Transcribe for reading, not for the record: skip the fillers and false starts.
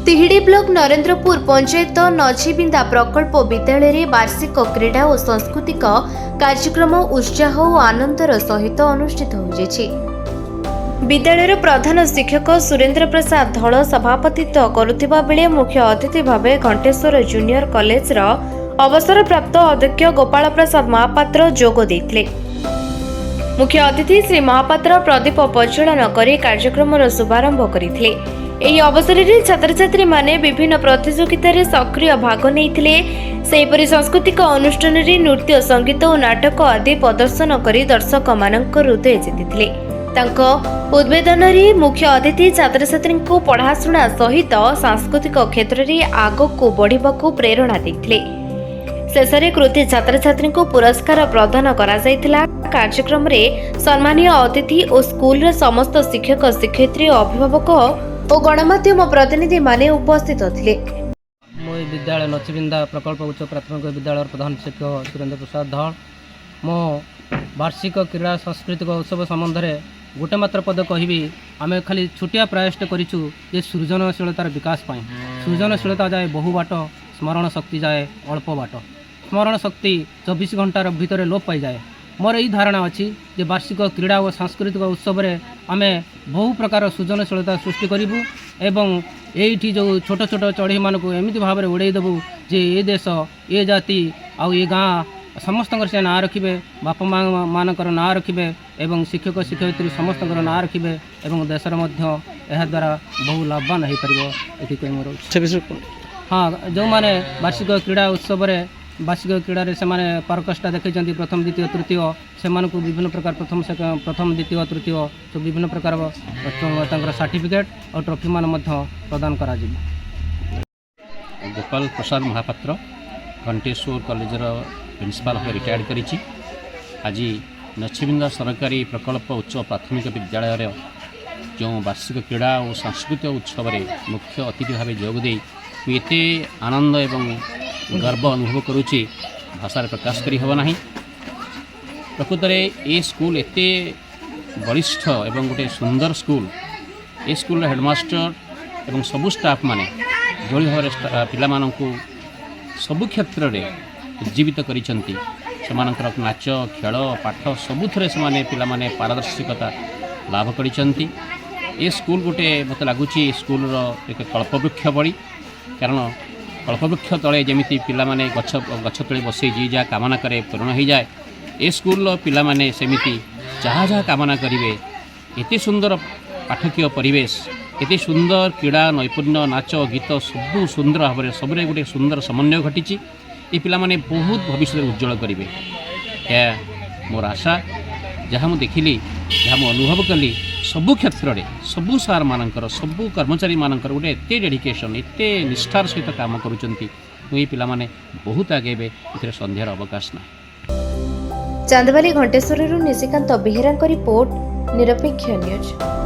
तिहिडी block Narendrapur panchayat नछीबिंदा प्रकल्प विद्यालय वार्षिक क्रीड़ा और सांस्कृतिक कार्यक्रम उत्साह और आनंदर सहित अनुष्ठित हो विद्यालय प्रधान शिक्षक सुरेंद्र प्रसाद धल सभापतित्व करुथिबा बेले मुख्य अतिथि भाव घंटेश्वर जूनियर कॉलेज अवसर प्राप्त अध्यक्ष गोपाल प्रसाद महापात्र जोग देथिले। मुख्य अतिथि श्री महापात्र प्रदीप प्रज्वलन कर कार्यक्रम शुभारंभ करथिले। ଏହି ଅବସରରେ ଛାତ୍ରଛାତ୍ରୀମାନେ ବିଭିନ୍ନ ପ୍ରତିଯୋଗିତାରେ ସକ୍ରିୟ ଭାଗ ନେଇଥିଲେ। ସେହିପରି ସାଂସ୍କୃତିକ ଅନୁଷ୍ଠାନରେ ନୃତ୍ୟ ସଙ୍ଗୀତ ଓ ନାଟକ ଆଦି ପ୍ରଦର୍ଶନ କରି ଦର୍ଶକମାନଙ୍କ ହୃଦୟ ଜିତିଥିଲେ। ତାଙ୍କ ଉଦ୍ବୋଧନରେ ମୁଖ୍ୟ ଅତିଥି ଛାତ୍ରଛାତ୍ରୀଙ୍କୁ ପଢ଼ାଶୁଣା ସହିତ ସାଂସ୍କୃତିକ କ୍ଷେତ୍ରରେ ଆଗକୁ ବଢ଼ିବାକୁ ପ୍ରେରଣା ଦେଇଥିଲେ। ଶେଷରେ କୃତି ଛାତ୍ରଛାତ୍ରୀଙ୍କୁ ପୁରସ୍କାର ପ୍ରଦାନ କରାଯାଇଥିଲା। କାର୍ଯ୍ୟକ୍ରମରେ ସମ୍ମାନୀୟ ଅତିଥି ଓ ସ୍କୁଲର ସମସ୍ତ ଶିକ୍ଷକ ଶିକ୍ଷୟିତ୍ରୀ ଓ ଅଭିଭାବକ और गणमाध्यम प्रतिनिधि माने उपस्थित थे। मो विद्यालय नछीबिंदा प्रकल्प उच्च प्राथमिक विद्यालय प्रधान शिक्षक सुरेंद्र प्रसाद धल मो वार्षिक क्रीड़ा सांस्कृतिक उत्सव संबंध में गोटे मात्र पद कहि आम खाली छोटिया प्रयास करूँ ये सृजनशीलतार विकास पाई। सृजनशीलता जाए बहु बाट, स्मरण शक्ति जाए अल्प बाट। स्मरण शक्ति 24 घंटार भितर लोप पाई जाए। मोर यही धारणा अच्छी जे वार्षिक क्रीड़ा और सांस्कृतिक उत्सव में आम बहु प्रकार सृजनशीलता सृष्टि करूँ एवं ये जो छोट छोट चढ़ई मानक एमती भाव में उड़े देवु जे ये देश ये जाति आउ ये गाँ समस्त से ना रखिए, बापा माँ मानकर ना रखिए एवं शिक्षक शिक्षयित्री समस्त ना रखिए एवं देशर यह द्वारा बहु लाभवान हो पार मोर। हाँ, जो मैंने वार्षिक क्रीड़ा उत्सव वार्षिक क्रीड़ा से पारकष्टा देखते प्रथम द्वितीय तृतीय से विभिन्न प्रकार प्रथम द्वितीय तृतीय तो विभिन्न प्रकार सर्टिफिकेट और ट्रॉफी मान प्रदान करा। गोपाल प्रसाद महापात्र घंटेश्वर कॉलेजर प्रिंसिपाल भाव रिटायर्ड करी। आज नछीबिंदा सरकारी प्रकल्प उच्च प्राथमिक विद्यालय जो वार्षिक क्रीड़ा और सांस्कृतिक उत्सव में मुख्य अतिथि भाव जोगदे एते आनंद एवं गर्व अनुभव करुच्ची भाषा प्रकाश करी हेब नाही। प्रकृत में ये स्कूल एते बलिष्ठ एवं गोटे सुंदर स्कूल। ये स्कूल हेडमास्टर एवं सबू स्टाफ माने जो भाव पिला मानकु सबु क्षेत्र में उज्जीवित करिसेंती। सेमानकर नाच खेल पाठ सबुथरे से पिला माने पारदर्शिकता लाभ करिसेंती। ये स्कूल गोटे मत लगुच स्कूल एक कल्पवृक्ष बड़ी, कारण कल्पवृक्ष तले जमीती पिला माने गछ तले बसे जी जहाँ कामना करे पूर्ण हो जाए। ए स्कूल पिला माने सेमिति जहाँ जहाँ कामना करेंगे। एते सुंदर पाठकीय परिवेश, एते सुंदर क्रीड़ा नैपुण्य नाच गीत सबू सुंदर भाव में सब गोटे सुंदर समन्वय घटी। ये पिला माने बहुत भविष्य उज्जवल करेंगे यह मोर आशा। जहाँ मुझे देखिली, जहाँ मुझे अनुभव कली सबु क्षेत्र में सबु सार मानकर सबु कर्मचारी मानकर गोटे एते डेडिकेशन एते निष्ठार सहित काम करुचंती। ये पिला माने बहुत आगेबे, इतरे संध्यार अवकाश ना। चांदवाली घंटेश्वर निशिकांत बेहेरा रिपोर्ट निरपेक्ष न्यूज।